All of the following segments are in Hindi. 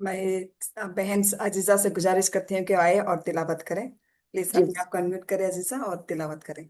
मैं बहन अजीजा से गुजारिश करती हूँ कि आए और तिलावत करें। प्लीज जी। अपने आप को अनम्यूट करें अजीजा और तिलावत करें।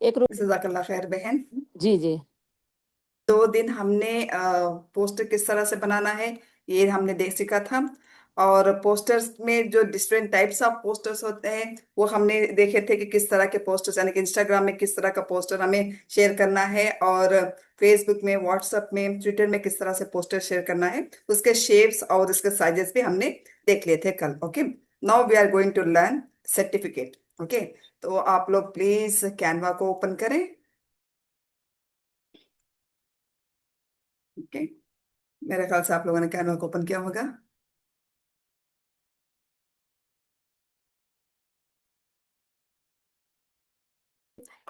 एक जजाकल्ला खैर बहन। जी जी। 2 दिन हमने पोस्टर किस तरह से बनाना है ये हमने देख सीखा था। और पोस्टर्स में जो डिफरेंट टाइप्स ऑफ पोस्टर्स होते हैं वो हमने देखे थे कि किस तरह के पोस्टर्स यानी कि इंस्टाग्राम में किस तरह का पोस्टर हमें शेयर करना है और फेसबुक में, व्हाट्सएप में, ट्विटर में किस तरह से पोस्टर शेयर करना है। उसके शेप्स और उसके साइजेस भी हमने देख लिए थे कल। Okay, now we are going to learn certificate. Okay, तो आप लोग प्लीज कैनवा को ओपन करें। ओके, मेरे ख्याल से आप लोगों ने कैनवा को ओपन किया होगा।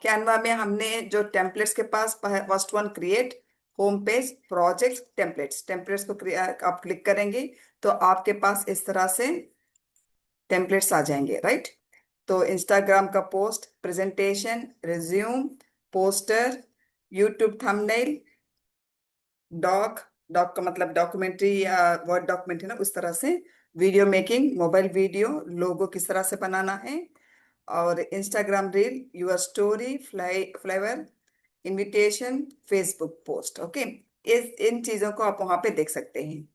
कैनवा में हमने जो टेम्पलेट्स के पास first one create home page projects templates templates को आप क्लिक करेंगे तो आपके पास इस तरह से टेम्पलेट्स आ जाएंगे, राइट। तो इंस्टाग्राम का post, presentation, resume, poster, YouTube thumbnail, doc, doc का मतलब डॉक्यूमेंट्री या वर्ड डॉक्यूमेंट है ना, उस तरह से video making, mobile video, logo किस तरह से बनाना है, और Instagram reel, your story, flavour, invitation, Facebook post. Okay, इस इन चीजों को आप वहां पे देख सकते हैं।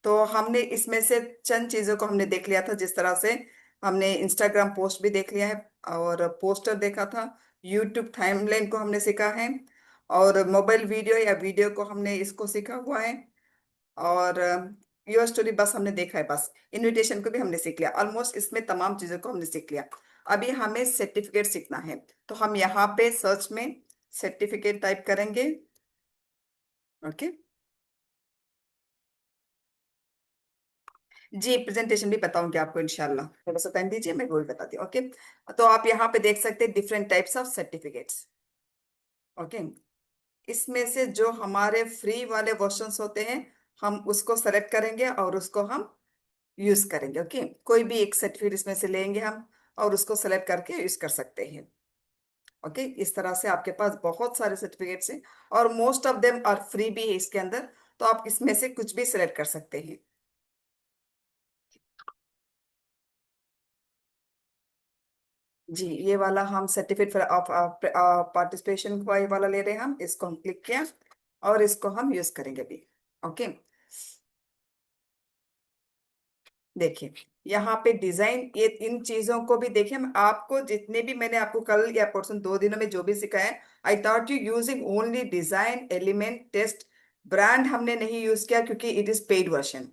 तो हमने इसमें से चंद चीजों को हमने देख लिया था, जिस तरह से हमने इंस्टाग्राम पोस्ट भी देख लिया है और पोस्टर देखा था, यूट्यूब टाइमलाइन को हमने सीखा है, और मोबाइल वीडियो या वीडियो को हमने इसको सीखा हुआ है, और योर स्टोरी बस हमने देखा है, बस इनविटेशन को भी हमने सीख लिया। ऑलमोस्ट इसमें तमाम चीजों को हमने सीख लिया। अभी हमें सर्टिफिकेट सीखना है, तो हम यहाँ पे सर्च में सर्टिफिकेट टाइप करेंगे। ओके जी, प्रेजेंटेशन भी बताऊंगी आपको इंशाल्लाह, थोड़ा सा टाइम दीजिए, मैं वो भी बताती हूँ। ओके, तो आप यहाँ पे देख सकते हैं different types of certificates. Okay, इसमें से जो हमारे फ्री वाले वर्जन्स होते हैं हम उसको सेलेक्ट करेंगे और उसको हम यूज करेंगे। ओके, कोई भी एक सर्टिफिकेट इसमें से लेंगे हम और उसको सेलेक्ट करके यूज कर सकते हैं। ओके, इस तरह से आपके पास बहुत सारे सर्टिफिकेट्स हैं और most of them are free भी है इसके अंदर, तो आप इसमें से कुछ भी सिलेक्ट कर सकते हैं। जी, ये वाला हम सर्टिफिकेट ऑफ पार्टिसिपेशन का ये वाला ले रहे हैं, हम इसको हम क्लिक किया और इसको हम यूज करेंगे अभी। ओके, देखिए यहाँ पे डिजाइन, ये इन चीजों को भी देखिए, मैं आपको जितने भी मैंने आपको कल या परसों 2 दिनों में जो भी सिखाया, I thought you using only design element test. Brand हमने नहीं यूज किया क्योंकि it is paid version.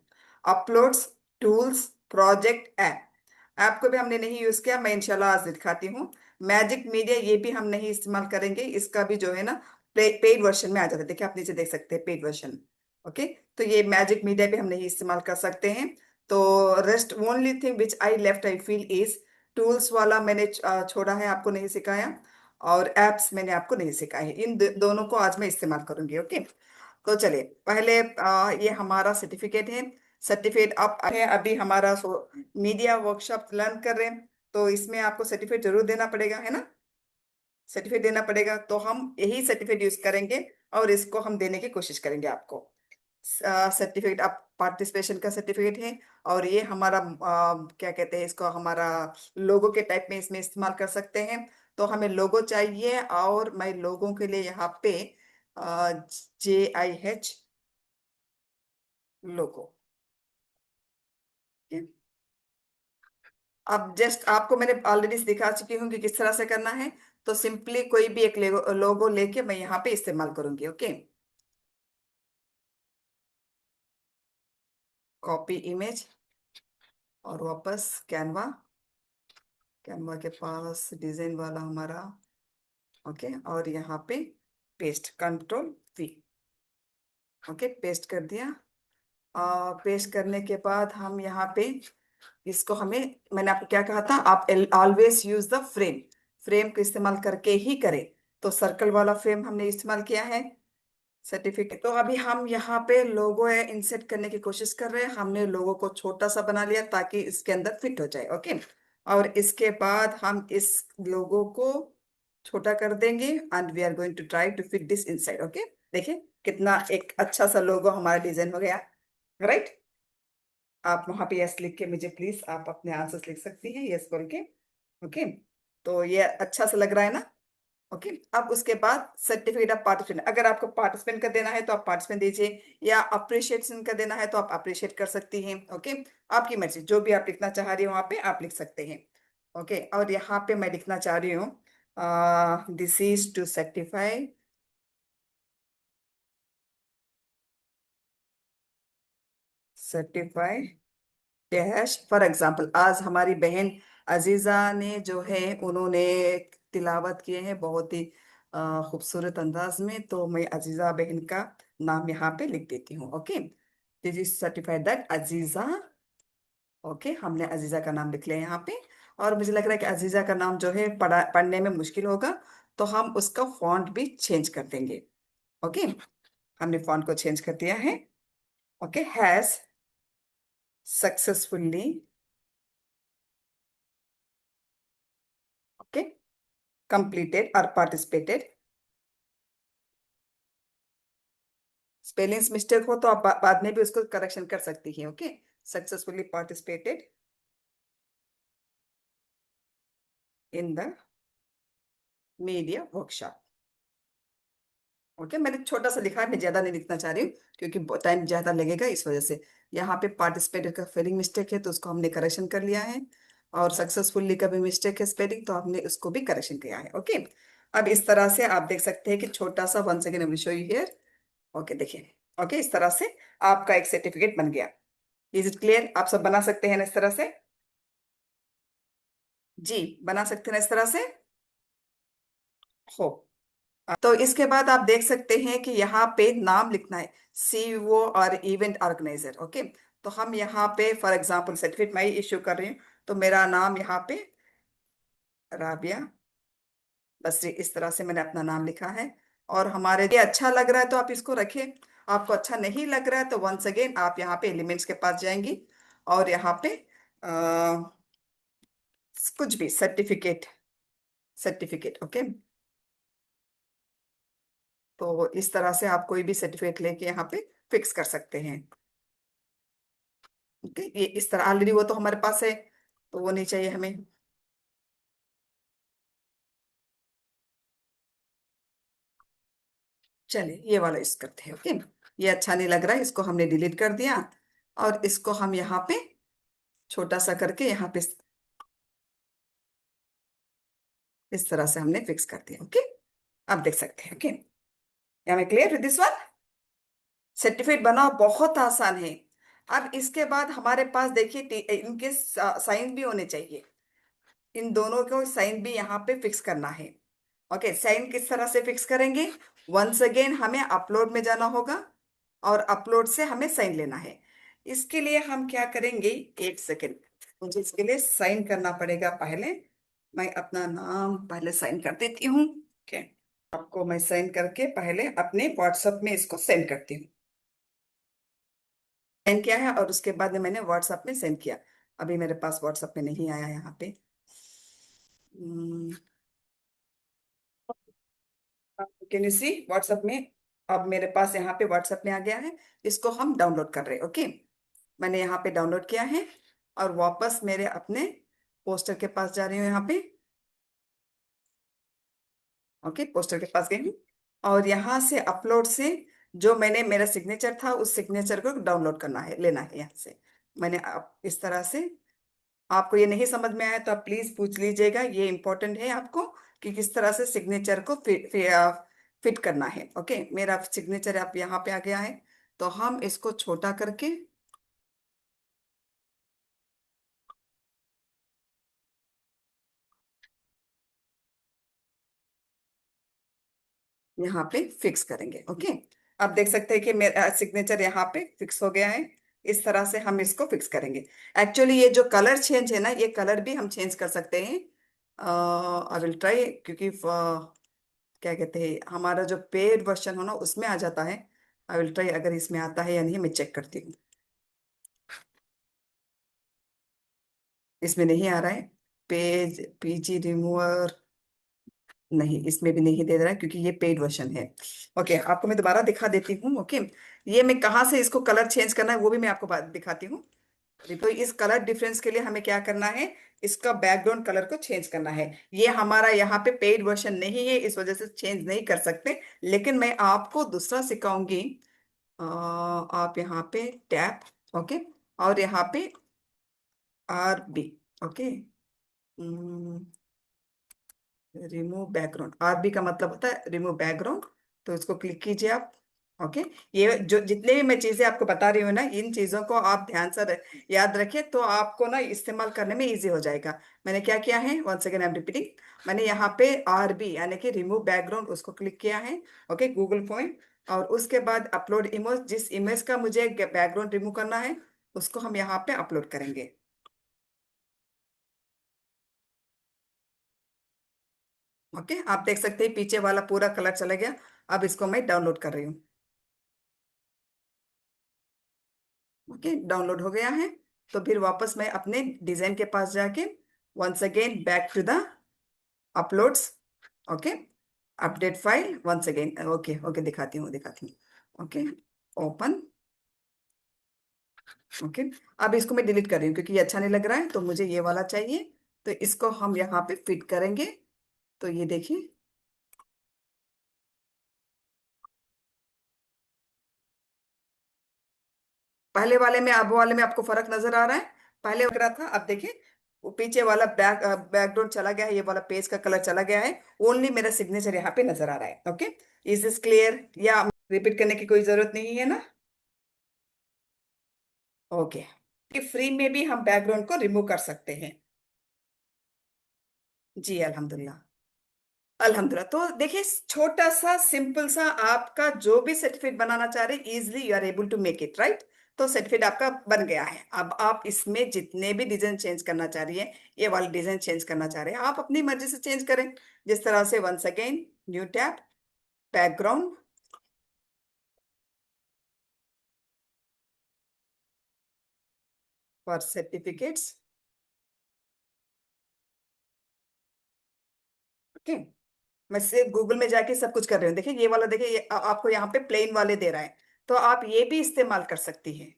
Uploads, tools, project, app, app को भी हमने नहीं यूज किया, मैं इंशाल्लाह आज दिखाती हूँ। मैजिक मीडिया ये भी हम नहीं इस्तेमाल करेंगे, इसका भी जो है ना पेड वर्जन में आ जाता है, देखिए आप नीचे देख सकते हैं पेड वर्जन। ओके, तो ये मैजिक मीडिया भी हम नहीं इस्तेमाल कर सकते हैं। तो rest only thing which I left I feel is tools वाला मैंने छोड़ा है, आपको नहीं सिखाया, और एप्स मैंने आपको नहीं सिखाए हैं। इन दोनों को आज मैं इस्तेमाल करूंगी। ओके, तो चलिए पहले ये हमारा सर्टिफिकेट है। सर्टिफिकेट आप है अभी हमारा मीडिया वर्कशॉप लर्न कर रहे हैं, तो इसमें आपको सर्टिफिकेट जरूर देना पड़ेगा, है ना। सर्टिफिकेट देना पड़ेगा, तो हम यही सर्टिफिकेट यूज करेंगे और इसको हम देने की कोशिश करेंगे आपको। सर्टिफिकेट आप पार्टिसिपेशन का सर्टिफिकेट है, और ये हमारा क्या कहते हैं इसको, हमारा लोगो के टाइप में इसमें इस्तेमाल कर सकते हैं। तो हमें लोगो चाहिए, और मैं लोगों के लिए यहाँ पे JIH लोगो। अब जस्ट आपको मैंने ऑलरेडी दिखा चुकी हूँ कि किस तरह से करना है, तो सिंपली कोई भी एक लोगो लेके मैं यहाँ पे इस्तेमाल करूंगी। ओके, कॉपी इमेज, और वापस कैनवा, कैनवा के पास डिजाइन वाला हमारा। ओके, और यहाँ पे paste, control V। Okay, paste कर दिया। पेस्ट करने के बाद हम यहाँ पे इसको हमें, मैंने आपको क्या कहा था, आप always use the frame, frame को इस्तेमाल करके ही करें। तो सर्कल वाला फ्रेम हमने इस्तेमाल किया है सर्टिफिकेट। तो अभी हम यहाँ पे लोगो है इंसर्ट करने की कोशिश कर रहे हैं, हमने लोगो को छोटा सा बना लिया ताकि इसके अंदर फिट हो जाए। ओके, और इसके बाद हम इस लोगो को छोटा कर देंगे, and we are going to try to fit this inside. Okay, देखिए कितना एक अच्छा सा लोगो हमारा डिजाइन हो गया, राइट। आप वहां पे यस लिख के मुझे प्लीज आप अपने आंसर्स लिख सकती हैं, यस बोल के। ओके, तो ये अच्छा सा लग रहा है ना। ओके, अब उसके बाद सर्टिफिकेट ऑफ पार्टिसिपेंट, अगर आपको पार्टिसिपेंट का देना है तो आप पार्टिसिपेंट दीजिए, या अप्रिशिएशन का देना है तो आप अप्रिशिएट कर सकती हैं। ओके, आपकी मर्जी, जो भी आप लिखना चाह रही हो वहां पे आप लिख सकते हैं। ओके, और यहाँ पे मैं लिखना चाह रही हूँ this is to certify, certify dash. For example आज हमारी बहन अजीजा ने जो है उन्होंने तिलावत किए हैं बहुत ही खूबसूरत अंदाज में, तो मैं अजीजा बहन का नाम यहाँ पे लिख देती हूँ। Okay, this is certified that Aziza. Okay, हमने अजीजा का नाम लिख लिया यहाँ पे। और मुझे लग रहा है कि अजीजा का नाम जो है पढ़ने में मुश्किल होगा, तो हम उसका फॉन्ट भी चेंज कर देंगे। ओके, हमने फॉन्ट को चेंज कर दिया है। Okay, has successfully, okay, completed or participated। Spellings mistake हो तो आप बाद में भी उसको करेक्शन कर सकती हैं। Okay, successfully participated in the media workshop. Okay, मैंने छोटा सा लिखा है, मैं ज्यादा नहीं लिखना चाह रही हूँ क्योंकि टाइम ज्यादा लगेगा, इस वजह से। यहाँ पे पार्टिसिपेटेड का स्पेलिंग मिस्टेक है तो उसको हमने करेक्शन कर लिया है, और सक्सेसफुली का भी मिस्टेक है स्पेलिंग, तो हमने उसको भी करेक्शन किया है। ओके, अब इस तरह से आप देख सकते हैं कि छोटा सा, one second I will show you here. Okay, देखिए। ओके, इस तरह से आपका एक सर्टिफिकेट बन गया। Is it clear? आप सब बना सकते हैं ना इस तरह से? जी, बना सकते हैं ना इस तरह से? हो, तो इसके बाद आप देख सकते हैं कि यहाँ पे नाम लिखना है, CEO और इवेंट ऑर्गेनाइजर। ओके, तो हम यहाँ पे फॉर एग्जांपल सर्टिफिकेट मैं इश्यू कर रही हूँ, तो मेरा नाम यहाँ पे राबिया बस, इस तरह से मैंने अपना नाम लिखा है। और हमारे लिए अच्छा लग रहा है तो आप इसको रखें, आपको अच्छा नहीं लग रहा है तो वंस अगेन आप यहाँ पे एलिमेंट्स के पास जाएंगी, और यहाँ पे कुछ भी सर्टिफिकेट, सर्टिफिकेट। ओके, तो इस तरह से आप कोई भी सर्टिफिकेट लेके यहाँ पे फिक्स कर सकते हैं। ओके, ये इस तरह ऑलरेडी वो तो हमारे पास है, तो वो नहीं चाहिए हमें। चलिए ये वाला यूज करते हैं। ओके, ये अच्छा नहीं लग रहा है, इसको हमने डिलीट कर दिया। और इसको हम यहाँ पे छोटा सा करके यहाँ पे इस तरह से हमने फिक्स कर दिया। ओके, अब देख सकते हैं। ओके, या मैं clear with this one. Certificate बनाओ बहुत आसान है। अब इसके बाद हमारे पास देखिए इनके साइन भी होने चाहिए। इन दोनों को साइन भी यहाँ पे फिक्स करना है। ओके, साइन किस तरह से फिक्स करेंगे? वंस अगेन हमें अपलोड में जाना होगा और अपलोड से हमें साइन लेना है। इसके लिए हम क्या करेंगे, एक सेकेंड, मुझे इसके लिए साइन करना पड़ेगा पहले। मैं अपना नाम पहले साइन कर देती हूँ। ओके, आपको मैं साइन करके पहले अपने व्हाट्सएप में इसको सेंड करती हूँ। सेंड किया है और उसके बाद में मैंने व्हाट्सएप में सेंड किया। अभी मेरे पास व्हाट्सएप में नहीं आया यहाँ पे। कैन यू सी व्हाट्सएप में? अब मेरे पास यहाँ पे व्हाट्सएप में आ गया है। इसको हम डाउनलोड कर रहे हैं। ओके, मैंने यहाँ पे डाउनलोड किया है और वापस मेरे अपने पोस्टर के पास जा रही हूँ यहाँ पे। ओके, पोस्टर के पास गई हूँ और यहाँ से अपलोड से जो मैंने मेरा सिग्नेचर था उस सिग्नेचर को डाउनलोड करना है, लेना है यहाँ से। मैंने इस तरह से, आपको ये नहीं समझ में आया तो आप प्लीज पूछ लीजिएगा, ये इंपॉर्टेंट है आपको कि किस तरह से सिग्नेचर को फिट करना है। ओके, मेरा सिग्नेचर आप यहाँ पे आ गया है, तो हम इसको छोटा करके यहाँ पे फिक्स करेंगे। ओके, आप देख सकते हैं कि मेरा सिग्नेचर यहाँ पे फिक्स हो गया है। इस तरह से हम इसको फिक्स करेंगे। एक्चुअली ये जो कलर चेंज है ना, ये कलर भी हम चेंज कर सकते हैं। आई विल ट्राई, क्योंकि क्या कहते हैं, हमारा जो पेड वर्जन हो ना उसमें आ जाता है। आई विल ट्राई, अगर इसमें आता है या नहीं मैं चेक करती हूँ। इसमें नहीं आ रहा है। पेज पीजी रिमूवर, नहीं इसमें भी नहीं दे रहा है क्योंकि ये पेड वर्जन है। ओके, आपको मैं दोबारा दिखा देती हूँ। ओके, ये मैं कहाँ से इसको कलर चेंज करना है वो भी मैं आपको दिखाती हूँ। तो इस कलर डिफरेंस के लिए हमें क्या करना है, इसका बैकग्राउंड कलर को चेंज करना है। ये हमारा यहाँ पे पेड वर्जन नहीं है, इस वजह से चेंज नहीं कर सकते। लेकिन मैं आपको दूसरा सिखाऊंगी। आप यहाँ पे टैप, ओके, और यहाँ पे R B, okay, remove background. R B का मतलब होता है रिमूव बैकग्राउंड। तो इसको क्लिक कीजिए आप। ओके, ये जो जितने भी मैं चीजें आपको बता रही हूँ ना, इन चीजों को आप ध्यान से याद रखिए, तो आपको ना इस्तेमाल करने में इजी हो जाएगा। मैंने क्या किया है, once again I am repeating. मैंने यहाँ पे आरबी यानी कि रिमूव बैकग्राउंड उसको क्लिक किया है। Okay, Google point. और उसके बाद अपलोड इमेज, जिस इमेज का मुझे बैकग्राउंड रिमूव करना है उसको हम यहाँ पे अपलोड करेंगे। ओके, आप देख सकते हैं पीछे वाला पूरा कलर चला गया। अब इसको मैं डाउनलोड कर रही हूँ। ओके, डाउनलोड हो गया है। तो फिर वापस मैं अपने डिजाइन के पास जाके once again back to the uploads. Okay, update file once again. Okay okay, दिखाती हूँ दिखाती हूँ। Okay, open. ओके, अब इसको मैं डिलीट कर रही हूँ क्योंकि ये अच्छा नहीं लग रहा है, तो मुझे ये वाला चाहिए। तो इसको हम यहाँ पे फिट करेंगे। तो ये देखिए, पहले वाले में अब वाले में आपको फर्क नजर आ रहा है? पहले लग रहा था, अब देखिए वो पीछे वाला बैकग्राउंड चला गया है, ये वाला पेज का कलर चला गया है। ओनली मेरा सिग्नेचर यहाँ पे नजर आ रहा है। ओके, इज दिस क्लियर या रिपीट करने की कोई जरूरत नहीं है ना? ओके, फ्री में भी हम बैकग्राउंड को रिमूव कर सकते हैं। जी अल्हम्दुलिल्लाह। अल्हम्दुलिल्लाह, तो देखिए छोटा सा सिंपल सा आपका जो भी सर्टिफिकेट बनाना चाह रहे easily you are able to make it right. तो सर्टिफिकेट आपका बन गया है। अब आप इसमें जितने भी डिजाइन चेंज करना चाह रही है, ये वाला डिजाइन चेंज करना चाह रहे हैं, आप अपनी मर्जी से चेंज करें। जिस तरह से once again new tab, background for certificates. Okay, मैं सिर्फ गूगल में जाके सब कुछ कर रही हूँ। देखिए ये वाला, देखिए ये आपको यहाँ पे प्लेन वाले दे रहा है, तो आप ये भी इस्तेमाल कर सकती हैं।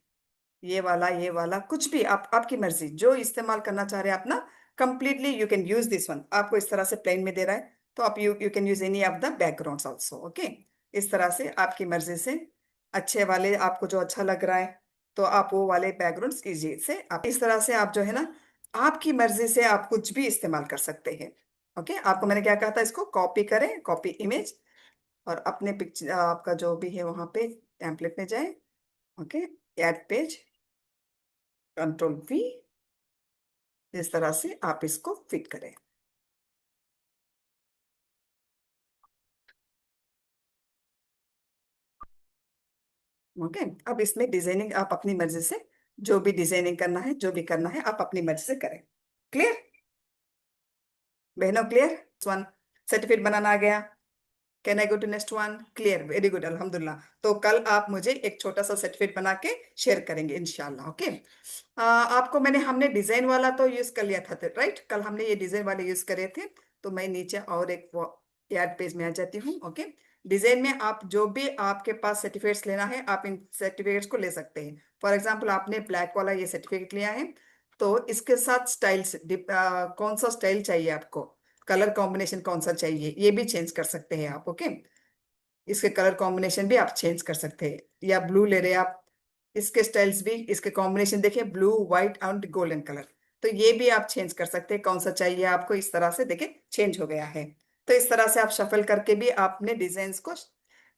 ये वाला कुछ भी आप, आपकी मर्जी, जो इस्तेमाल करना चाह रहे हैं अपना, completely you can use this one. आपको इस तरह से प्लेन में दे रहा है, तो आप you can use any of the backgrounds also. Okay, इस तरह से आपकी मर्जी से अच्छे वाले, आपको जो अच्छा लग रहा है तो आप वो वाले बैकग्राउंड्स इजी से आप इस तरह से आप जो है ना, आपकी मर्जी से आप कुछ भी इस्तेमाल कर सकते हैं। ओके, आपको मैंने क्या कहा था, इसको कॉपी करें, कॉपी इमेज, और अपने पिक्चर आपका जो भी है वहां पे टेम्पलेट में जाए। Okay, add page, control we, इस तरह से आप इसको फिट करें। ओके, अब इसमें डिजाइनिंग आप अपनी मर्जी से, जो भी डिजाइनिंग करना है, जो भी करना है आप अपनी मर्जी से करें। क्लियर बहनों, क्लियर? वन सर्टिफिकेट बनाना आ गया। Can I go to next one? Clear, very good, अल्हम्दुलिल्लाह। तो कल आप मुझे एक छोटा सा सर्टिफिकेट बना के शेयर करेंगे इंशाल्लाह। ओके, आपको मैंने, हमने डिजाइन वाला तो यूज कर लिया था, राइट? कल हमने ये डिजाइन वाले यूज करे थे। तो मैं नीचे और एक याद पेज में आ जाती हूँ। ओके, डिजाइन में आप जो भी आपके पास सर्टिफिकेट्स लेना है, आप इन सर्टिफिकेट्स को ले सकते हैं। फॉर एग्जाम्पल, आपने ब्लैक वाला ये सर्टिफिकेट लिया है, तो इसके साथ स्टाइल्स, कौन सा स्टाइल चाहिए आपको, कलर कॉम्बिनेशन कौन सा चाहिए, ये भी चेंज कर सकते हैं आप। ओके, इसके कलर कॉम्बिनेशन भी आप चेंज कर सकते हैं। या ब्लू ले रहे हैं आप, इसके स्टाइल्स भी, इसके कॉम्बिनेशन देखिए, blue white and golden colour, तो ये भी आप चेंज कर सकते हैं, कौन सा चाहिए आपको। इस तरह से देखिए चेंज हो गया है। तो इस तरह से आप शफल करके भी आपने डिजाइन को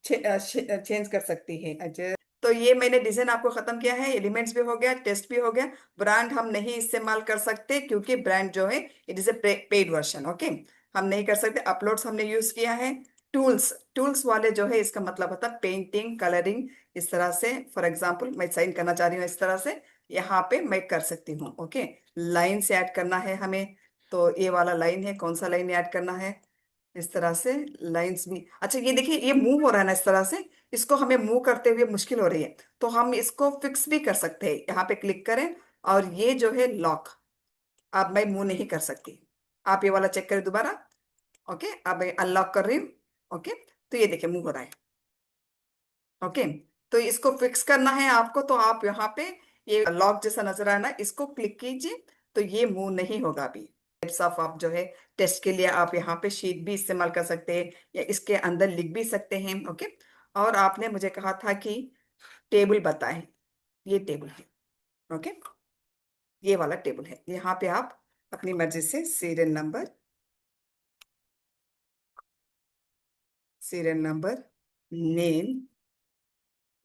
चेंज कर सकती है। अच्छा, तो ये मैंने डिजाइन आपको खत्म किया है, एलिमेंट्स भी हो गया, टेस्ट भी हो गया। ब्रांड हम नहीं इस्तेमाल कर सकते, क्योंकि ब्रांड जो है it is a paid version. Okay, हम नहीं कर सकते। अपलोड्स हमने यूज किया है। टूल्स, टूल्स वाले जो है इसका मतलब होता है पेंटिंग, कलरिंग, इस तरह से। फॉर एग्जांपल मैं साइन करना चाह रही हूँ इस तरह से, यहाँ पे मैं कर सकती हूँ। ओके, लाइन से ऐड करना है हमें, तो ये वाला लाइन है, कौन सा लाइन ऐड करना है, इस तरह से लाइंस भी। अच्छा, ये देखिए ये मूव हो रहा है ना इस तरह से, इसको हमें मूव करते हुए मुश्किल हो रही है, तो हम इसको फिक्स भी कर सकते हैं। यहाँ पे क्लिक करें, और ये जो है लॉक, अब मैं मूव नहीं कर सकती। आप ये वाला चेक करें दोबारा। ओके, अब मैं अनलॉक कर रही हूँ। ओके, तो ये देखिए मूव हो रहा है। ओके, तो इसको फिक्स करना है आपको, तो आप यहाँ पे ये लॉक जैसा नजर आया ना, इसको क्लिक कीजिए, तो ये मूव नहीं होगा अभी। टाइप्स ऑफ आप जो है टेस्ट के लिए आप यहाँ पे शीट भी इस्तेमाल कर सकते हैं, या इसके अंदर लिख भी सकते हैं। ओके, और आपने मुझे कहा था कि टेबल बताएं, ये टेबल है। ओके, ये वाला टेबल है, यहाँ पे आप अपनी मर्जी से serial number, name,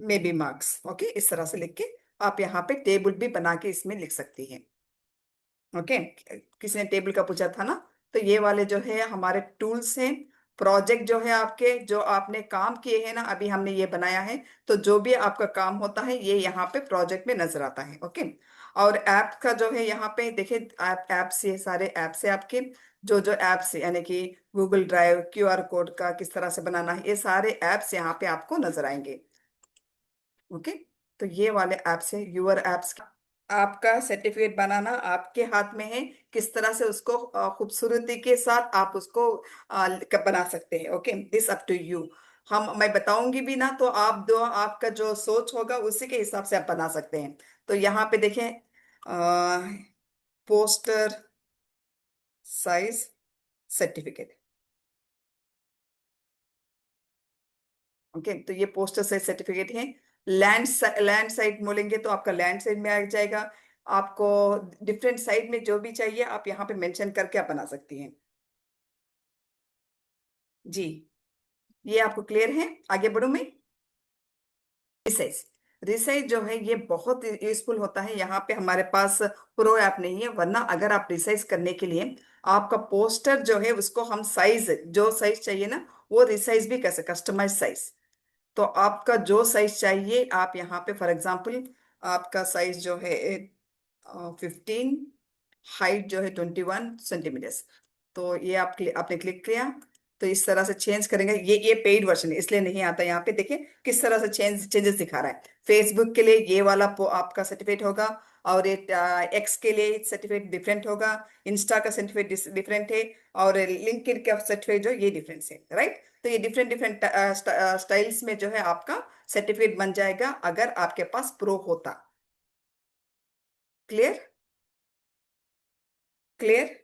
may be marks, okay, इस तरह से लिख के आप यहाँ पे टेबल भी बना के इसमें लिख सकती हैं। ओके, किसी ने टेबल का पूछा था ना, तो ये वाले जो है हमारे टूल्स हैं। प्रोजेक्ट जो है आपके, जो आपने काम किए हैं ना, अभी हमने ये बनाया है, तो जो भी आपका काम होता है ये यहाँ पे प्रोजेक्ट में नजर आता है। ओके, और ऐप का जो है यहाँ पे देखिए, ऐप्स, ये सारे ऐप्स है आपके, जो जो ऐप्स यानी कि गूगल ड्राइव, क्यूआर कोड का किस तरह से बनाना है, ये सारे ऐप्स यहाँ पे आपको नजर आएंगे। ओके, तो ये वाले ऐप्स है, यूर ऐप्स। आपका सर्टिफिकेट बनाना आपके हाथ में है, किस तरह से उसको खूबसूरती के साथ आप उसको बना सकते हैं। Okay, this up to you. मैं बताऊंगी भी ना, तो आप दो, आपका जो सोच होगा उसी के हिसाब से आप बना सकते हैं। तो यहाँ पे देखें, पोस्टर साइज सर्टिफिकेट। ओके, तो ये पोस्टर साइज सर्टिफिकेट है। लैंड साइड बोलेंगे तो आपका लैंड साइड में आ जाएगा। आपको डिफरेंट साइड में जो भी चाहिए आप यहाँ पे मेंशन करके आप बना सकती हैं। जी, ये आपको क्लियर है? आगे बढ़ूं मैं? रिसाइज, रिसाइज जो है ये बहुत यूजफुल होता है। यहाँ पे हमारे पास प्रो ऐप नहीं है, वरना अगर आप रिसाइज करने के लिए आपका पोस्टर जो है उसको हम साइज, जो साइज चाहिए ना, वो रिसाइज भी कैसे, कस्टमाइज साइज। तो आपका जो साइज चाहिए आप यहाँ पे, फॉर एग्जांपल आपका साइज जो है 15, हाइट जो है 21 सेंटीमीटर्स, तो ये आपने क्लिक किया, तो इस तरह से चेंज करेंगे। ये पेड वर्जन है इसलिए नहीं आता। यहाँ पे देखिए किस तरह से चेंजेस दिखा रहा है। फेसबुक के लिए ये वाला आपका सर्टिफिकेट होगा, और ये एक्स के लिए सर्टिफिकेट डिफरेंट होगा, इंस्टा का सर्टिफिकेट डिफरेंट है, और लिंक्डइन का सर्टिफिकेट जो ये डिफरेंस है, राइट। तो ये डिफरेंट डिफरेंट स्टाइल्स में जो है आपका सर्टिफिकेट बन जाएगा अगर आपके पास प्रो होता। क्लियर? क्लियर?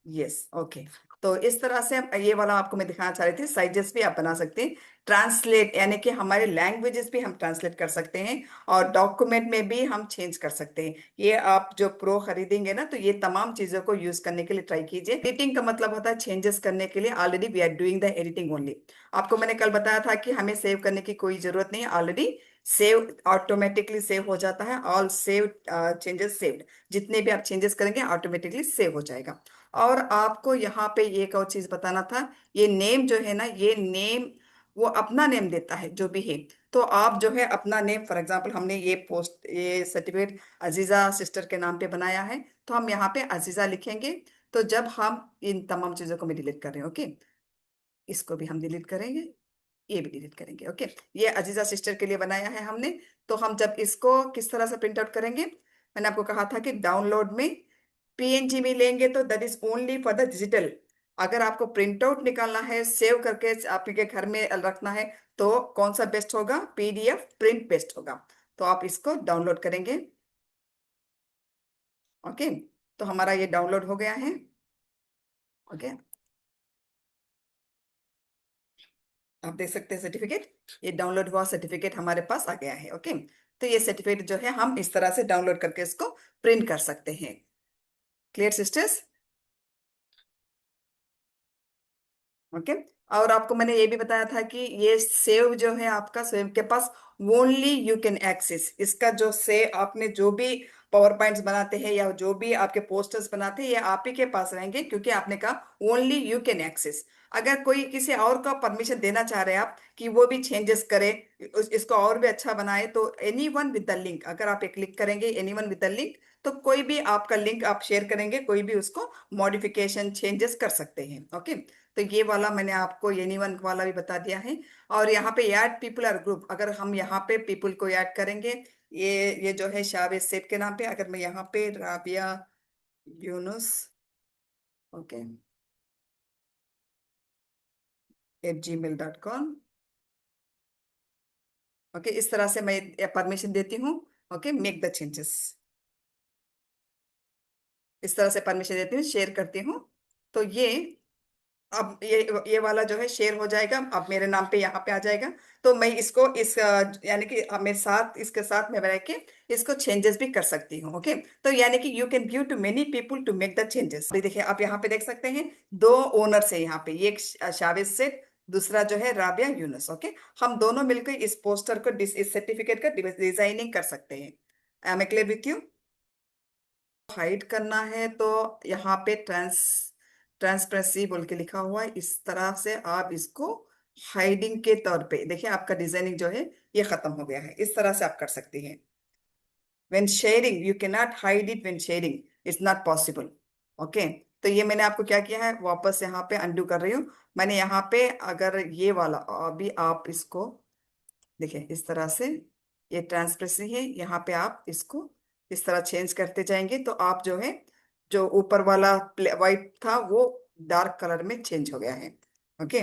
Yes, okay. तो इस तरह से ये वाला आपको मैं दिखाना चाह रही थी, साइजेस भी आप बना सकते हैं, ट्रांसलेट यानी कि हमारे लैंग्वेजेस भी हम ट्रांसलेट कर सकते हैं, और डॉक्यूमेंट में भी हम चेंज कर सकते हैं। ये आप जो प्रो खरीदेंगे ना, तो ये तमाम चीजों को यूज करने के लिए ट्राई कीजिए। एडिटिंग का मतलब होता है चेंजेस करने के लिए, already we are doing the editing only. आपको मैंने कल बताया था कि हमें सेव करने की कोई जरूरत नहीं है, ऑलरेडी सेव ऑटोमेटिकली सेव हो जाता है, ऑल सेव चेंजेस सेव्ड। जितने भी आप चेंजेस करेंगे ऑटोमेटिकली सेव हो जाएगा। और आपको यहाँ पे एक और चीज बताना था, ये नेम जो है ना, ये नेम वो अपना नेम देता है जो भी है। तो आप जो है अपना नेम, फॉर एग्जांपल हमने ये सर्टिफिकेट अजीजा सिस्टर के नाम पे बनाया है, तो हम यहाँ पे अजीजा लिखेंगे। तो जब हम इन तमाम चीजों को मैं डिलीट कर रहे हैं, ओके, इसको भी हम डिलीट करेंगे, ये भी डिलीट करेंगे, ओके। ये अजीजा सिस्टर के लिए बनाया है हमने। तो हम जब इसको किस तरह से प्रिंट आउट करेंगे, मैंने आपको कहा था कि डाउनलोड में पीएनजी में लेंगे तो that is only for the digital. अगर आपको प्रिंट आउट निकालना है, सेव करके आपके घर में रखना है, तो कौन सा बेस्ट होगा? पीडीएफ प्रिंट बेस्ट होगा। तो आप इसको डाउनलोड करेंगे, ओके। तो हमारा ये डाउनलोड हो गया है, ओके। आप देख सकते हैं सर्टिफिकेट, ये डाउनलोड हुआ सर्टिफिकेट हमारे पास आ गया है, ओके। तो ये सर्टिफिकेट जो है हम इस तरह से डाउनलोड करके इसको प्रिंट कर सकते हैं। Clear sisters? ओके। और आपको मैंने ये भी बताया था कि ये सेव जो है आपका सेव के पास ओनली यू कैन एक्सेस, इसका जो से आपने जो भी पावर पॉइंट्स बनाते हैं या जो भी आपके पोस्टर्स बनाते हैं, ये आप ही के पास रहेंगे, क्योंकि आपने कहा ओनली यू कैन एक्सेस। अगर कोई किसी और का परमिशन देना चाह रहे हैं आप कि वो भी चेंजेस करे, इसको और भी अच्छा बनाए, तो any one with the link, अगर आप एक क्लिक करेंगे any one with the link, तो कोई भी आपका लिंक आप शेयर करेंगे, कोई भी उसको मॉडिफिकेशन चेंजेस कर सकते हैं, ओके। तो ये वाला मैंने आपको एनीवन वाला भी बता दिया है। और यहाँ पे ऐड पीपल और ग्रुप, अगर हम यहाँ पे पीपल को ऐड करेंगे, ये जो है शावेज सेठ के नाम पे, अगर मैं यहाँ पे Rabia Yunus, okay, @gmail.com, okay, इस तरह से मैं परमिशन देती हूँ, ओके, मेक द चेंजेस, इस तरह से परमिशन देती हूँ, शेयर करती हूँ। तो ये अब ये वाला जो है शेयर हो जाएगा, अब मेरे नाम पे यहाँ पे आ जाएगा। तो मैं इसको यानी कि मेरे साथ इसके साथ में रह के इसको चेंजेस भी कर सकती हूँ, ओके। तो यानी कि you can give to many people to make the changes. देखिए आप यहाँ पे देख सकते हैं, दो ओनर्स है यहाँ पे, एक शावेज सेठ, दूसरा जो है राबिया यूनुस, ओके। हम दोनों मिलकर इस पोस्टर को इस सर्टिफिकेट का डिजाइनिंग कर सकते हैं। I am clear with you? Hide करना है तो यहाँ पे ट्रांसपेरेंसी बोल के लिखा हुआ है, इस तरह से आप इसको हाइडिंग के तौर पे देखिए, आपका डिजाइनिंग जो है ये खत्म हो गया है, इस तरह से आप कर सकते हैं। When sharing you can not hide it, when sharing it's not possible, okay. तो ये मैंने आपको क्या किया है, वापस यहाँ पे अंडू कर रही हूँ। मैंने यहाँ पे अगर ये वाला अभी आप इसको देखिए, इस तरह से ये ट्रांसपेरेंसी है, यहाँ पे आप इसको इस तरह चेंज करते जाएंगे, तो आप जो है जो ऊपर वाला व्हाइट था वो डार्क कलर में चेंज हो गया है, ओके।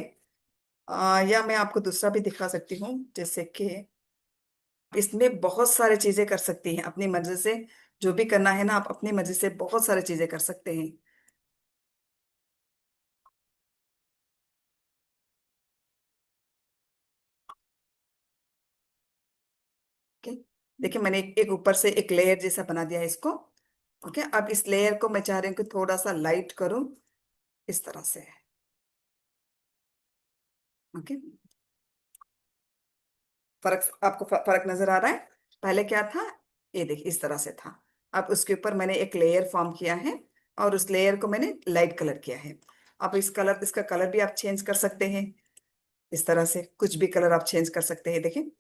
या मैं आपको दूसरा भी दिखा सकती हूँ, जैसे कि इसमें बहुत सारी चीजें कर सकती हैं अपनी मर्जी से, जो भी करना है ना आप अपनी मर्जी से बहुत सारी चीजें कर सकते हैं, ओके। देखिए मैंने एक ऊपर से एक लेयर जैसा बना दिया है इसको, ओके। अब इस लेयर को मैं चाह रही हूँ कि थोड़ा सा लाइट करूँ, इस तरह से, ओके। फर्क आपको फर्क नजर आ रहा है? पहले क्या था, ये देखिए इस तरह से था। अब उसके ऊपर मैंने एक लेयर फॉर्म किया है, और उस लेयर को मैंने लाइट कलर किया है। अब इसका कलर भी आप चेंज कर सकते हैं, इस तरह से कुछ भी कलर आप चेंज कर सकते हैं, देखिए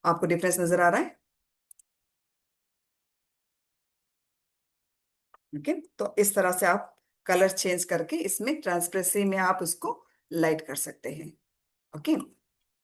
आपको डिफरेंस नजर आ रहा है, ओके। तो इस तरह से आप कलर चेंज करके इसमें ट्रांसपेरेंसी में आप उसको लाइट कर सकते हैं, ओके।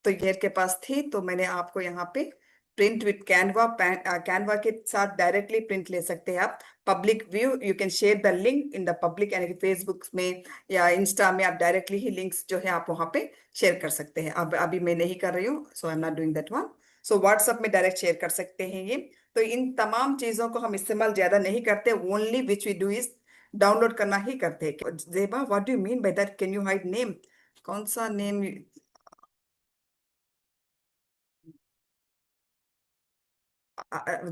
तो ये के पास थी, तो मैंने आपको यहाँ पे प्रिंट विथ कैनवा, कैनवा के साथ डायरेक्टली प्रिंट ले सकते हैं आप। Public view, you can share the link in the public, यानी कि फेसबुक में या इंस्टा में आप डायरेक्टली ही लिंक्स जो है आप वहां पे शेयर कर सकते हैं। अब अभी मैं नहीं कर रही हूँ, so I am not doing that one. So WhatsApp में डायरेक्ट शेयर कर सकते हैं ये। तो इन तमाम चीजों को हम इस्तेमाल ज्यादा नहीं करते, only which we do is download करना ही करते हैं। Zeba, what do you mean by that? Can you hide name? कौन सा name?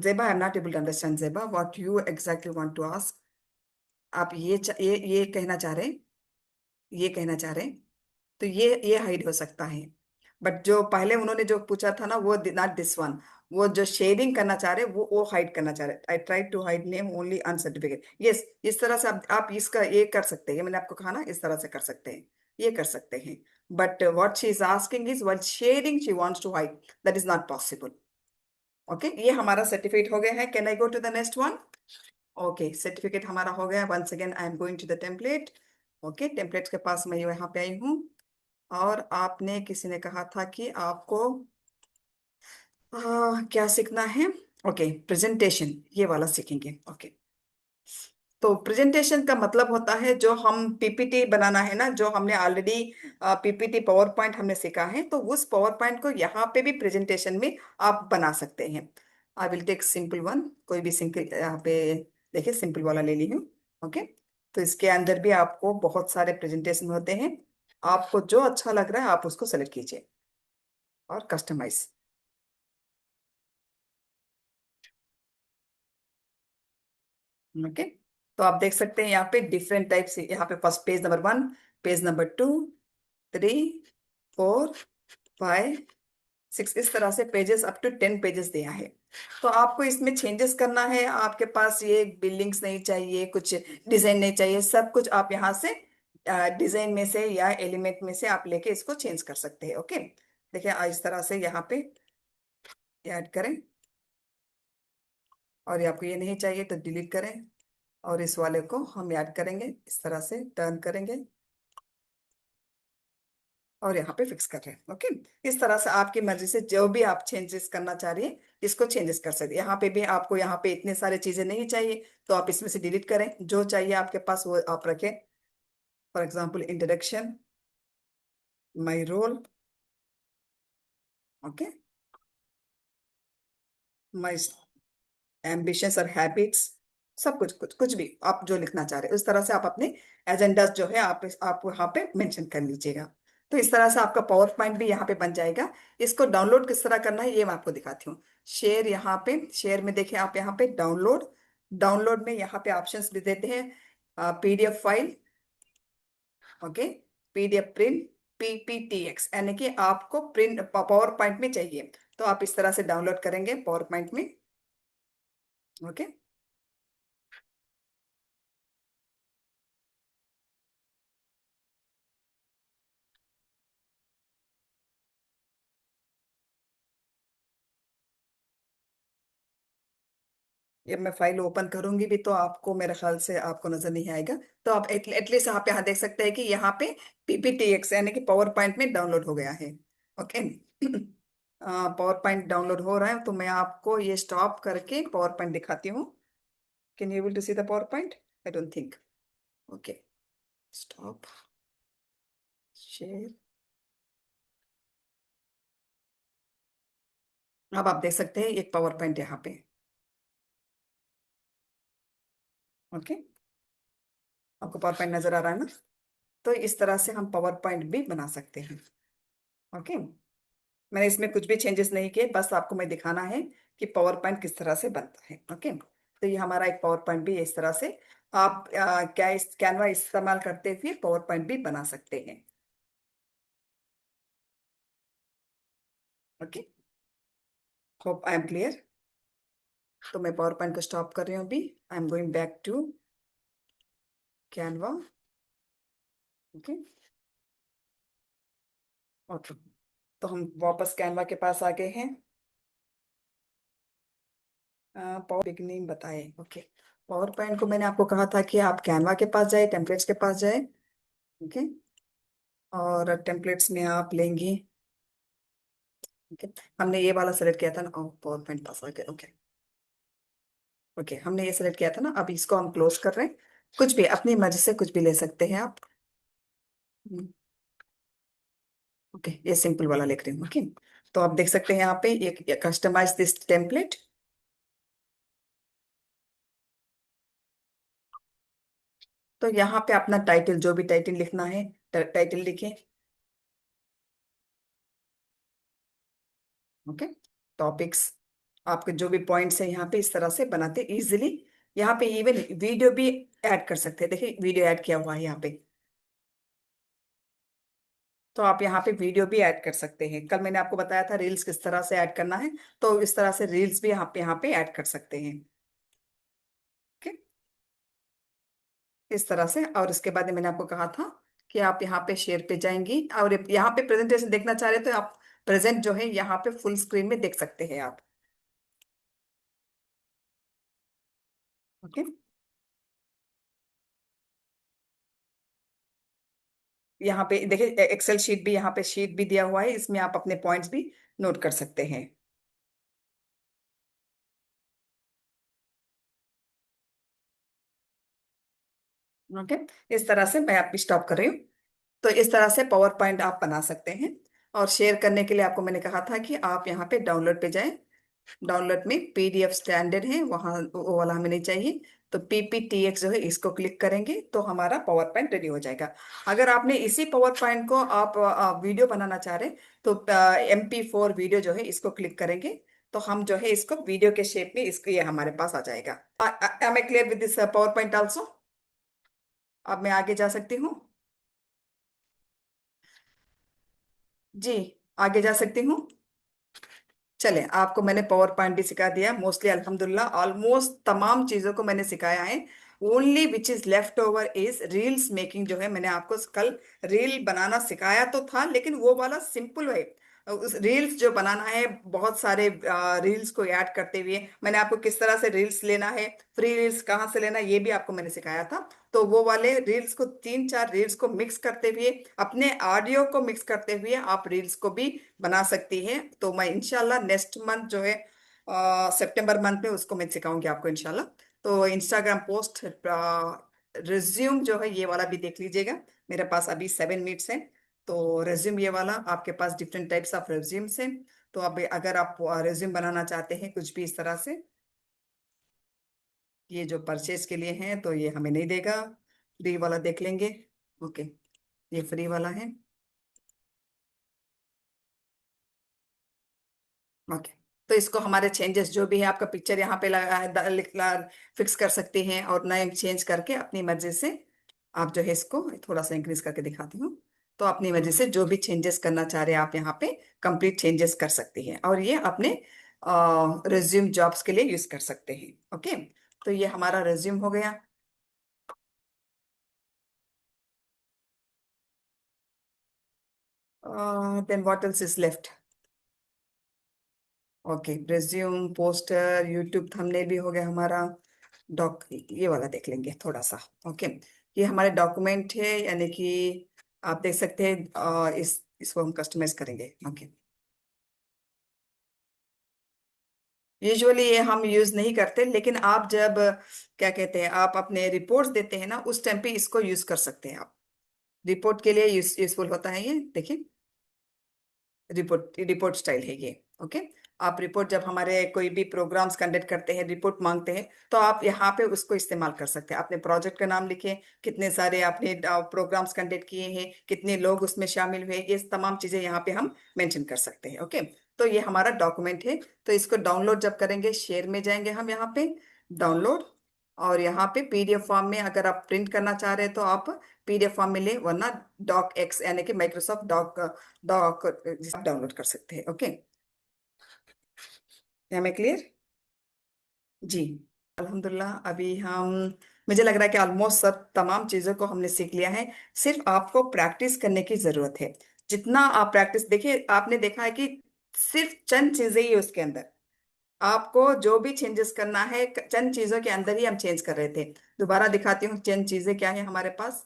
Zeba, I'm not able to understand, Zeba. What you exactly want to ask? आप ये कहना चाह रहे हैं? ये कहना चाह रहे हैं? तो ये हाइड हो सकता है। बट जो पहले उन्होंने जो पूछा था ना, वो नॉट दिस वन। वो जो शेयरिंग करना चाह रहे हैं, वो हाइड करना चाह रहे हैं। I try to hide name only on certificate. Yes, इस तरह से आप इसका ये कर सकते हैं। ये मैंने आपको कहा ना, इस तरह से कर सकते हैं, ये कर सकते हैं। But what she is asking is what sharing she wants to hide, that is not possible. Okay, ये हमारा सर्टिफिकेट हो गया है। Can I go to the next one? Okay, certificate हमारा हो गया। Once again I am going to the template. Okay, templates के पास मैं यहाँ पे आई हूँ। और आपने, किसी ने कहा था कि आपको क्या सीखना है? ओके, प्रेजेंटेशन, ये वाला सीखेंगे। ओके, तो प्रेजेंटेशन का मतलब होता है जो हम पीपीटी बनाना है ना, जो हमने ऑलरेडी पीपीटी पावर पॉइंट हमने सीखा है, तो उस पावर पॉइंट को यहाँ पे भी प्रेजेंटेशन में आप बना सकते हैं। I will take simple one, कोई भी सिंपल यहाँ पे। देखिए, सिंपल वाला ले ली हूँ। ओके, तो इसके अंदर भी आपको बहुत सारे प्रेजेंटेशन होते हैं। आपको जो अच्छा लग रहा है आप उसको सेलेक्ट कीजिए और कस्टमाइज। ओके, तो आप देख सकते हैं यहाँ पे डिफरेंट टाइप से। यहाँ पे first page number 1, page number 2, 3, 4, 5, 6, इस तरह से पेजेस अप टू 10 पेजेस दिया है। तो आपको इसमें चेंजेस करना है। आपके पास ये बिल्डिंग्स नहीं चाहिए, कुछ डिजाइन नहीं चाहिए, सब कुछ आप यहाँ से डिजाइन में से या एलिमेंट में से आप लेके इसको चेंज कर सकते हैं। ओके, देखिए इस तरह से यहाँ पे ऐड करें। और ये आपको ये नहीं चाहिए तो डिलीट करें। और इस वाले को हम ऐड करेंगे, इस तरह से टर्न करेंगे और यहाँ पे फिक्स कर रहे हैं। ओके, इस तरह से आपकी मर्जी से जो भी आप चेंजेस करना चाह रही है, इसको चेंजेस कर सकते हैं। यहाँ पे भी आपको यहाँ पे इतने सारे चीजें नहीं चाहिए, तो आप इसमें से डिलीट करें। जो चाहिए आपके पास वो आप रखें। For example, introduction, my role, okay, my ambitions और हैबिट्स, सब कुछ कुछ कुछ भी आप जो लिखना चाह रहे हैं, उस तरह से आप अपने एजेंडा जो है आप वहाँ पे मेंशन कर लीजिएगा। तो इस तरह से आपका पावर पॉइंट भी यहाँ पे बन जाएगा। इसको डाउनलोड किस तरह करना है ये मैं आपको दिखाती हूँ। शेयर, यहाँ पे शेयर में देखिए आप यहाँ पे डाउनलोड, डाउनलोड में यहाँ पे ऑप्शंस भी देते हैं। PDF file, okay, PDF print, PPTX, यानी कि आपको प्रिंट पावर पॉइंट में चाहिए, तो आप इस तरह से डाउनलोड करेंगे पावर पॉइंट में। ओके, जब मैं फाइल ओपन करूंगी भी तो आपको, मेरे ख्याल से आपको नजर नहीं आएगा। तो आप एटलीस्ट आप यहाँ देख सकते हैं कि यहाँ पे पीपीटीएक्स यानी कि पावर पॉइंट में डाउनलोड हो गया है। ओके, पावर पॉइंट डाउनलोड हो रहा है, तो मैं आपको ये स्टॉप करके पावर पॉइंट दिखाती हूँ। Can you able to see the PowerPoint? I don't think. Okay, stop share. अब आप देख सकते हैं एक पावर पॉइंट यहाँ पे। ओके, आपको पावर पॉइंट नजर आ रहा है ना? तो इस तरह से हम पावर पॉइंट भी बना सकते हैं। ओके, मैंने इसमें कुछ भी चेंजेस नहीं किए, बस आपको मैं दिखाना है कि पावर पॉइंट किस तरह से बनता है। ओके, तो ये हमारा एक पावर पॉइंट भी है। इस तरह से आप क्या इस कैनवा इस्तेमाल करते हुए पावर पॉइंट भी बना सकते हैं। Okay, hope I am clear. तो मैं पावर पॉइंट को स्टॉप कर रही हूँ अभी। I am going back to Canva. Okay, okay, तो हम वापस कैनवा के पास आ गए हैं। पावर बिगनिंग बताए। ओके, पावर पॉइंट को मैंने आपको कहा था कि आप कैनवा के पास जाए, टेम्पलेट्स के पास जाए। ओके, और टेम्पलेट्स में आप लेंगे ओके, हमने ये वाला सेलेक्ट किया था ना, पावर पॉइंट पास आ गया। ओके ओके, हमने ये सेलेक्ट किया था ना, अब इसको हम क्लोज कर रहे हैं। कुछ भी अपनी मर्जी से कुछ भी ले सकते हैं आप। ओके, ये सिंपल वाला लिख रही हूँ। ओके, तो आप देख सकते हैं यहाँ पे एक कस्टमाइज दिस टेम्पलेट। तो यहाँ पे अपना टाइटल, जो भी टाइटल लिखना है टाइटल लिखें। ओके, टॉपिक्स, आपके जो भी पॉइंट्स है यहाँ पे इस तरह से बनाते इजीली। यहाँ पे इवन वीडियो भी ऐड कर सकते हैं, देखिए वीडियो ऐड किया हुआ है यहाँ पे। तो आप यहाँ पे वीडियो भी ऐड कर सकते हैं। कल मैंने आपको बताया था रील्स किस तरह से ऐड करना है, तो इस तरह से रील्स भी यहाँ पे ऐड कर सकते हैं। ओके, इस तरह से। और इसके बाद मैंने आपको कहा था कि आप यहाँ पे शेयर पे जाएंगी और यहाँ पे प्रेजेंटेशन देखना चाह रहे हो तो आप प्रेजेंट जो है यहाँ पे फुल स्क्रीन में देख सकते हैं आप। ओके, यहाँ पे देखिए एक्सेल शीट भी, यहाँ पे शीट भी दिया हुआ है, इसमें आप अपने पॉइंट्स भी नोट कर सकते हैं। ओके, इस तरह से मैं आप स्टॉप कर रही हूँ। तो इस तरह से पावर पॉइंट आप बना सकते हैं। और शेयर करने के लिए आपको मैंने कहा था कि आप यहाँ पे डाउनलोड पे जाएं। डाउनलोड में पीडीएफ स्टैंडर्ड है, वहाँ वो वाला हमें नहीं चाहिए। तो पीपीटीएक्स जो है इसको क्लिक करेंगे तो हमारा पावर पॉइंट रेडी हो जाएगा। अगर आपने इसी पावर पॉइंट को आप वीडियो बनाना चाह रहे, तो MP4 वीडियो जो है इसको क्लिक करेंगे, तो हम जो है इसको वीडियो के शेप में इसको ये हमारे पास आ जाएगा। Am I clear with this PowerPoint also? अब मैं आगे जा सकती हूँ। जी, आगे जा सकती हूँ। चले, आपको मैंने पावर पॉइंट भी सिखा दिया मोस्टली, अल्हम्दुलिल्लाह ऑलमोस्ट तमाम चीजों को मैंने सिखाया है। Only which is left over is reels making, जो है मैंने आपको कल रील बनाना सिखाया तो था, लेकिन वो वाला सिंपल वे। उस रील्स जो बनाना है, बहुत सारे रील्स को ऐड करते हुए मैंने आपको किस तरह से रील्स लेना है, फ्री रील्स कहाँ से लेना है, ये भी आपको मैंने सिखाया था। तो वो वाले रील्स को, तीन चार रील्स को मिक्स करते हुए, अपने ऑडियो को मिक्स करते हुए आप रील्स को भी बना सकती हैं। तो मैं इंशाल्लाह नेक्स्ट मंथ जो है सितंबर मंथ में उसको मैं सिखाऊंगी आपको इंशाल्लाह। तो इंस्टाग्राम पोस्ट रिज्यूम जो है ये वाला भी देख लीजिएगा। मेरे पास अभी 7 मिनट्स है। तो रिज्यूम ये वाला, आपके पास डिफरेंट टाइप्स ऑफ रिज्यूम्स हैं। तो अब अगर आप रिज्यूम बनाना चाहते हैं कुछ भी इस तरह से, ये जो परचेज के लिए हैं तो ये हमें नहीं देगा, फ्री वाला देख लेंगे। ओके, ये फ्री वाला है। ओके, तो इसको हमारे चेंजेस जो भी है, आपका पिक्चर यहाँ पे लगा है, फिक्स कर सकते हैं और नए चेंज करके अपनी मर्जी से आप जो है इसको थोड़ा सा इंक्रीज करके दिखाती हूँ। तो अपनी मर्जी से जो भी चेंजेस करना चाह रहे हैं आप यहाँ पे कंप्लीट चेंजेस कर सकती हैं, और ये अपने रिज्यूम जॉब्स के लिए यूज कर सकते हैं। ओके, तो ये हमारा रिज्यूम हो गया। Then what else is left? Okay, resume, poster, YouTube thumbnail भी हो गया हमारा। डॉक, ये वाला देख लेंगे थोड़ा सा। ओके, ये हमारे डॉक्यूमेंट है, यानी कि आप देख सकते हैं इसको हम कस्टमाइज करेंगे। ओके, यूजुअली ये हम यूज नहीं करते, लेकिन आप जब क्या कहते हैं, आप अपने रिपोर्ट्स देते हैं ना, उस टाइम पे इसको यूज कर सकते हैं आप। रिपोर्ट के लिए यूजफुल होता है ये, देखिए रिपोर्ट, रिपोर्ट स्टाइल है ये। ओके, आप रिपोर्ट जब हमारे कोई भी प्रोग्राम्स कंडक्ट करते हैं, रिपोर्ट मांगते हैं, तो आप यहाँ पे उसको इस्तेमाल कर सकते हैं। अपने प्रोजेक्ट का नाम लिखें, कितने सारे आपने प्रोग्राम्स कंडक्ट किए हैं, कितने लोग उसमें शामिल हुए, ये तमाम चीजें यहाँ पे हम मेंशन कर सकते हैं। ओके, तो ये हमारा डॉक्यूमेंट है। तो इसको डाउनलोड जब करेंगे, शेयर में जाएंगे हम यहाँ पे, डाउनलोड, और यहाँ पे पीडीएफ फॉर्म में अगर आप प्रिंट करना चाह रहे हैं तो आप पीडीएफ फॉर्म में ले, वरना डॉक एक्स यानी कि माइक्रोसॉफ्ट डॉक डॉक डाउनलोड कर सकते हैं। ओके, हमें क्लियर? जी, अल्हम्दुलिल्लाह अभी हम, मुझे लग रहा है कि ऑलमोस्ट सब तमाम चीज़ों को हमने सीख लिया है। सिर्फ आपको प्रैक्टिस करने की ज़रूरत है। जितना आप प्रैक्टिस, देखिए आपने देखा है कि सिर्फ चंद चीज़ें ही उसके अंदर, आपको जो भी चेंजेस करना है चंद चीज़ों के अंदर ही हम चेंज कर रहे थे। दोबारा दिखाती हूँ चंद चीज़ें क्या है हमारे पास।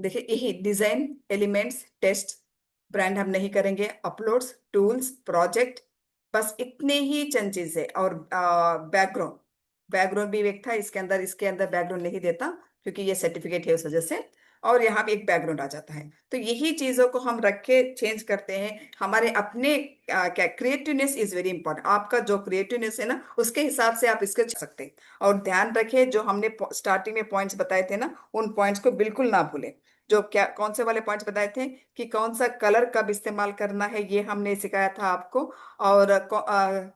देखिए यही डिजाइन, एलिमेंट्स, टेस्ट, ब्रांड हम नहीं करेंगे, अपलोड्स, टूल्स, प्रोजेक्ट, बस इतने ही चंद चीजें। और बैकग्राउंड, बैकग्राउंड भी एक था इसके अंदर बैकग्राउंड नहीं देता क्योंकि ये सर्टिफिकेट है उस वजह से। और यहाँ पे एक बैकग्राउंड आ जाता है। तो यही चीजों को हम रख के चेंज करते हैं हमारे अपने क्या, क्रिएटिवनेस इज वेरी इंपॉर्टेंट। आपका जो क्रिएटिवनेस है ना उसके हिसाब से आप इसको कर सकते हैं। और ध्यान रखें जो हमने स्टार्टिंग में पॉइंट्स बताए थे ना, उन पॉइंट्स को बिल्कुल ना भूलें। जो क्या कौन से वाले पॉइंट्स बताए थे कि कौन सा कलर कब इस्तेमाल करना है, ये हमने सिखाया था आपको। और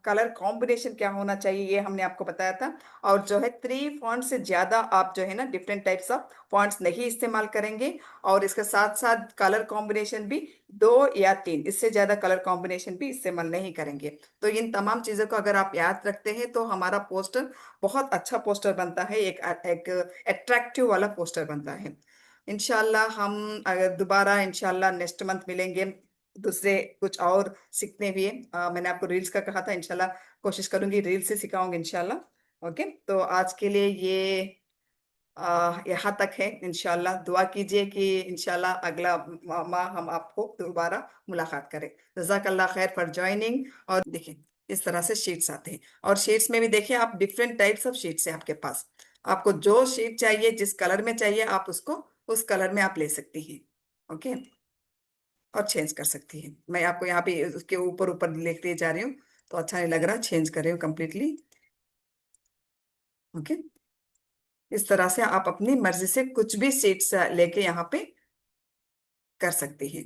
कलर कॉम्बिनेशन क्या होना चाहिए ये हमने आपको बताया था। और जो है 3 फॉन्ट से ज्यादा आप जो है ना डिफरेंट टाइप्स ऑफ फॉन्ट्स नहीं इस्तेमाल करेंगे। और इसके साथ साथ कलर कॉम्बिनेशन भी 2 या 3, इससे ज्यादा कलर कॉम्बिनेशन भी इस्तेमाल नहीं करेंगे। तो इन तमाम चीजों को अगर आप याद रखते हैं तो हमारा पोस्टर बहुत अच्छा पोस्टर बनता है, एक एक अट्रैक्टिव वाला पोस्टर बनता है। इंशाल्लाह हम अगर दोबारा इंशाल्लाह नेक्स्ट मंथ मिलेंगे दूसरे कुछ और सीखने भी है। मैंने आपको रील्स का कहा था, इंशाल्लाह कोशिश करूंगी रील्स से सिखाऊंगी इंशाल्लाह। ओके, तो आज के लिए ये यहाँ तक है। इंशाल्लाह दुआ कीजिए कि इंशाल्लाह अगला माह हम आपको दोबारा मुलाकात करें। जज़ाकल्लाह खैर फॉर ज्वाइनिंग। और देखिए इस तरह से शीट्स आते हैं। और शीट्स में भी देखिए आप डिफरेंट टाइप्स ऑफ शीट्स है आपके पास। आपको जो शीट चाहिए, जिस कलर में चाहिए, आप उसको उस कलर में आप ले सकती हैं। ओके, और चेंज कर सकती हैं। मैं आपको यहाँ पे उसके ऊपर ऊपर लिखते जा रही हूँ तो अच्छा नहीं लग रहा, चेंज कर रही हूँ कम्प्लीटली। ओके, इस तरह से आप अपनी मर्जी से कुछ भी सीट्स लेके यहाँ पे कर सकती हैं।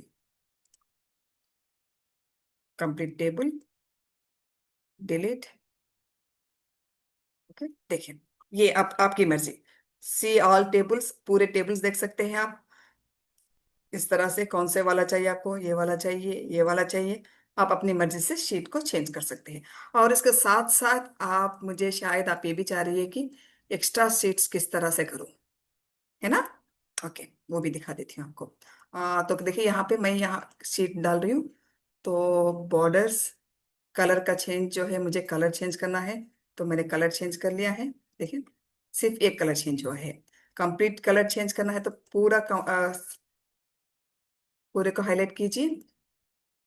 Complete table, delete. ओके, देखिए ये आप आपकी मर्जी। सी ऑल टेबल्स, पूरे टेबल्स देख सकते हैं आप। इस तरह से कौन से वाला चाहिए आपको, ये वाला चाहिए, ये वाला चाहिए, आप अपनी मर्जी से शीट को चेंज कर सकते हैं। और इसके साथ साथ आप मुझे शायद आप ये भी चाह रही है कि एक्स्ट्रा शीट्स किस तरह से करूं, है ना। ओके, वो भी दिखा देती हूँ आपको। तो देखिए यहाँ पे मैं यहाँ शीट डाल रही हूँ। तो बॉर्डर्स, कलर का चेंज जो है, मुझे कलर चेंज करना है तो मैंने कलर चेंज कर लिया है। देखिए सिर्फ एक कलर चेंज हुआ है। कंप्लीट कलर चेंज करना है तो पूरे को हाईलाइट कीजिए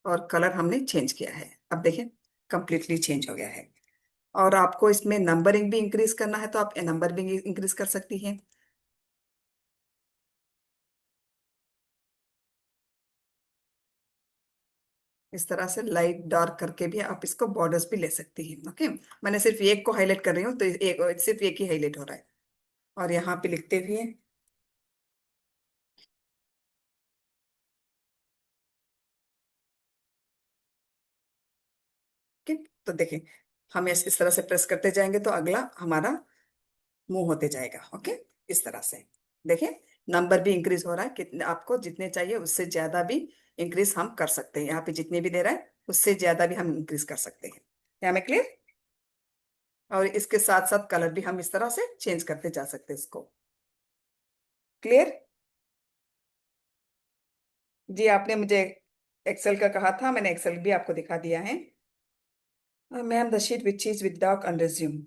और कलर हमने चेंज किया है। अब देखिए कंप्लीटली चेंज हो गया है। और आपको इसमें नंबरिंग भी इंक्रीज करना है तो आप नंबर भी इंक्रीज कर सकती हैं। इस तरह से लाइट डार्क करके भी आप इसको बॉर्डर्स भी ले सकती हैं। ओके, मैंने सिर्फ एक को हाईलाइट कर रही हूँ तो एक सिर्फ एक ही हाईलाइट हो रहा है। और यहाँ पे लिखते भी हैं। ओके, तो देखें हम इस तरह से प्रेस करते जाएंगे तो अगला हमारा मूव होते जाएगा। ओके, इस तरह से देखें नंबर भी इंक्रीज हो रहा है। कितने आपको जितने चाहिए उससे ज्यादा भी इंक्रीज हम कर सकते हैं। यहाँ पे जितने भी दे रहा है उससे ज्यादा भी हम इंक्रीज कर सकते हैं। क्या मैं क्लियर। और इसके साथ साथ कलर भी हम इस तरह से चेंज करते जा सकते हैं इसको। क्लियर। जी आपने मुझे एक्सेल का कहा था, मैंने एक्सेल भी आपको दिखा दिया है। Ma'am the sheet which is with doc and resume.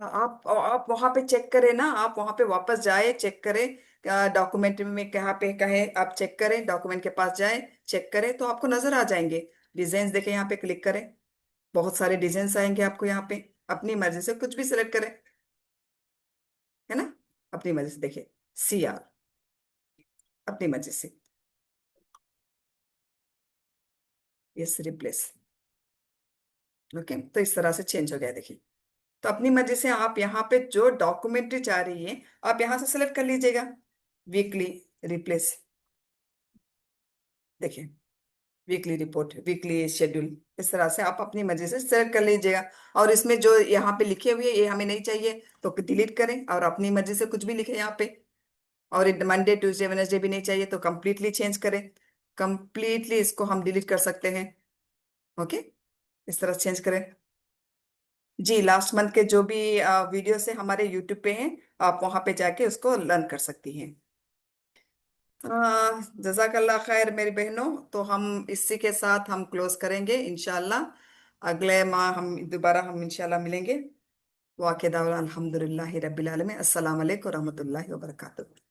आप वहां पे चेक करें ना, आप वहां पे वापस जाए चेक करें डॉक्यूमेंट में कहाँ पे कहे, आप चेक करें डॉक्यूमेंट के पास जाए चेक करें तो आपको नजर आ जाएंगे। डिजाइन देखें, यहाँ पे क्लिक करें, बहुत सारे डिजाइन आएंगे आपको यहाँ पे। अपनी मर्जी से कुछ भी सिलेक्ट करें, है ना। अपनी मर्जी से देखिए, CR, अपनी मर्जी से। Yes, replace. ओके, तो इस तरह से चेंज हो गया देखिए। तो अपनी मर्जी से आप यहाँ पे जो डॉक्यूमेंट्री चाह रही है आप यहाँ से सिलेक्ट कर लीजिएगा। वीकली रिप्लेस, देखिए वीकली रिपोर्ट, वीकली शेड्यूल, इस तरह से आप अपनी मर्जी से सेलेक्ट कर लीजिएगा। और इसमें जो यहाँ पे लिखे हुए ये हमें नहीं चाहिए तो डिलीट करें और अपनी मर्जी से कुछ भी लिखे यहाँ पे। और मंडे ट्यूसडे वेडनेसडे भी नहीं चाहिए तो कंप्लीटली चेंज करें। कंप्लीटली इसको हम डिलीट कर सकते हैं। ओके, इस तरह चेंज करें। जी लास्ट मंथ के जो भी वीडियोस है हमारे यूट्यूब पे हैं, आप वहां पे जाके उसको लर्न कर सकती हैं। जजाकल्ला खैर मेरी बहनों, तो हम इसी के साथ हम क्लोज करेंगे इंशाल्लाह। अगले माह हम दोबारा हम इंशाल्लाह मिलेंगे। वाक़िदा अल्हम्दुलिल्लाहि रब्बिल आलमीन। अस्सलाम वालेकुम रहमतुल्लाहि व बरकातुहू।